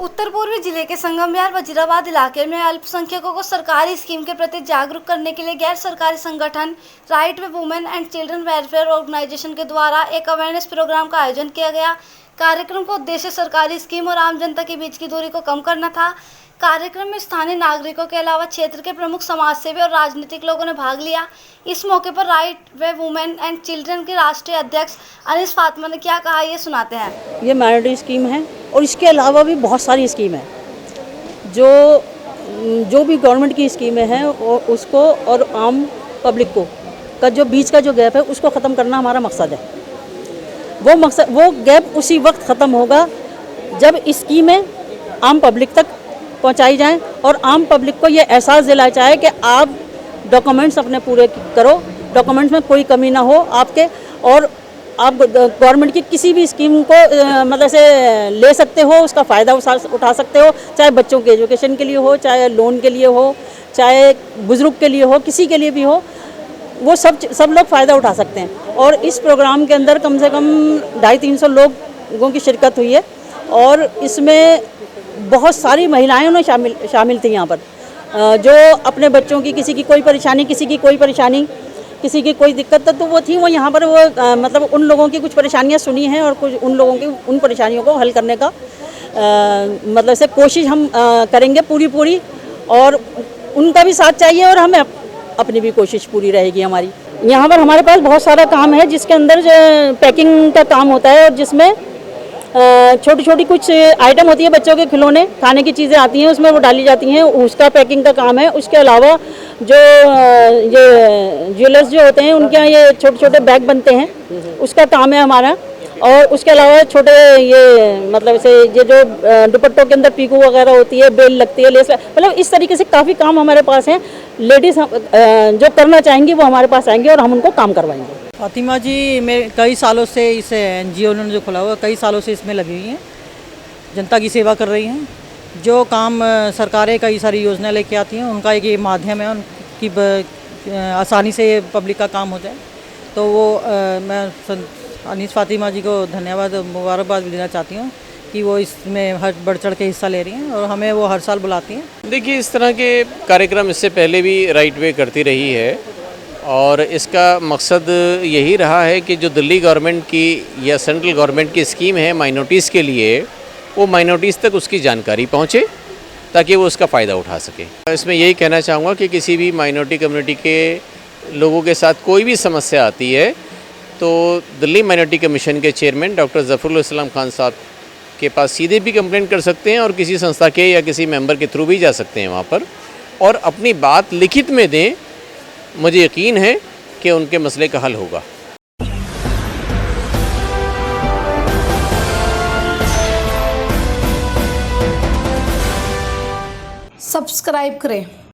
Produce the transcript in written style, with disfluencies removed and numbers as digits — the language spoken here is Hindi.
उत्तर पूर्वी जिले के संगमविहार वजीराबाद इलाके में अल्पसंख्यकों को सरकारी स्कीम के प्रति जागरूक करने के लिए गैर सरकारी संगठन right way women and children welfare organisation के द्वारा एक अवेयरनेस प्रोग्राम का आयोजन किया गया। कार्यक्रम का उद्देश्य सरकारी स्कीम और आम जनता के बीच की दूरी को कम करना था। कार्यक्रम में स्थानीय नागरिकों के अलावा क्षेत्र के प्रमुख समाजसेवी और राजनीतिक लोगों ने भाग लिया। इस मौके पर right way women and children के राष्ट्रीय अध्यक्ष अनीस फातिमा ने क्या कहा, ये सुनाते हैं। ये माइनॉरिटी स्कीम है और इसके अलावा भी बहुत सारी स्कीम है जो भी गवर्नमेंट की स्कीमें हैं उसको और आम पब्लिक को का जो बीच का जो गैप है उसको ख़त्म करना हमारा मकसद है। वो गैप उसी वक्त ख़त्म होगा जब स्कीमें आम पब्लिक तक पहुंचाई जाएं और आम पब्लिक को ये एहसास दिलाया जाए कि आप डॉक्यूमेंट्स अपने पूरे करो, डॉक्यूमेंट्स में कोई कमी ना हो आपके, और आप गवर्नमेंट की किसी भी स्कीम को मतलब से ले सकते हो, उसका फ़ायदा उठा सकते हो, चाहे बच्चों के एजुकेशन के लिए हो, चाहे लोन के लिए हो, चाहे बुज़ुर्ग के लिए हो, किसी के लिए भी हो, वो सब लोग फ़ायदा उठा सकते हैं। और इस प्रोग्राम के अंदर कम से कम 250-300 लोगों की शिरकत हुई है और इसमें बहुत सारी महिलाएं शामिल थी यहाँ पर, जो अपने बच्चों की किसी की कोई परेशानी, किसी की कोई दिक्कत तो वो थी, वो यहाँ पर वो मतलब उन लोगों की कुछ परेशानियाँ सुनी हैं और कुछ उन लोगों की उन परेशानियों को हल करने का मतलब से कोशिश हम करेंगे पूरी, और उनका भी साथ चाहिए और हमें अपनी भी कोशिश पूरी रहेगी हमारी। यहाँ पर हमारे पास बहुत सारा काम है जिसके अंदर जो पैकिंग का काम होता है और जिसमें छोटी कुछ आइटम होती है, बच्चों के खिलौने, खाने की चीज़ें आती हैं, उसमें वो डाली जाती हैं, उसका पैकिंग का काम है। उसके अलावा जो ये ज्वेलर्स जो होते हैं उनके यहाँ ये छोटे बैग बनते हैं, उसका काम है हमारा। और उसके अलावा छोटे ये मतलब से ये जो दुपट्टों के अंदर पीकू वगैरह होती है, बेल लगती है, लेस, मतलब इस तरीके से काफ़ी काम हमारे पास हैं। लेडीज़ जो करना चाहेंगी वो हमारे पास आएंगे और हम उनको काम करवाएंगे। फातिमा जी मैं कई सालों से इस NGO ने जो खोला हुआ कई सालों से इसमें लगी हुई हैं, जनता की सेवा कर रही हैं। जो काम सरकारें कई सारी योजना लेके आती हैं उनका एक ये माध्यम है उनकी आसानी से पब्लिक का काम हो जाए। तो वो मैं अनीस फातिमा जी को धन्यवाद मुबारकबाद देना चाहती हूँ कि वो इसमें हर बढ़ चढ़ के हिस्सा ले रही हैं और हमें वो हर साल बुलाती हैं। देखिए, इस तरह के कार्यक्रम इससे पहले भी राइट वे करती रही है और इसका मकसद यही रहा है कि जो दिल्ली गवर्नमेंट की या सेंट्रल गवर्नमेंट की स्कीम है माइनॉरिटीज़ के लिए, वो माइनॉरिटीज़ तक उसकी जानकारी पहुँचे ताकि वो उसका फ़ायदा उठा सके। इसमें यही कहना चाहूँगा कि किसी भी माइनॉरिटी कम्युनिटी के लोगों के साथ कोई भी समस्या आती है तो दिल्ली माइनॉरिटी कमीशन के चेयरमैन डॉक्टर ज़फ़रुल इस्लाम खान साहब के पास सीधे भी कंप्लेंट कर सकते हैं और किसी संस्था के या किसी मेंबर के थ्रू भी जा सकते हैं वहाँ पर और अपनी बात लिखित में दें। मुझे यकीन है कि उनके मसले का हल होगा। सब्सक्राइब करें।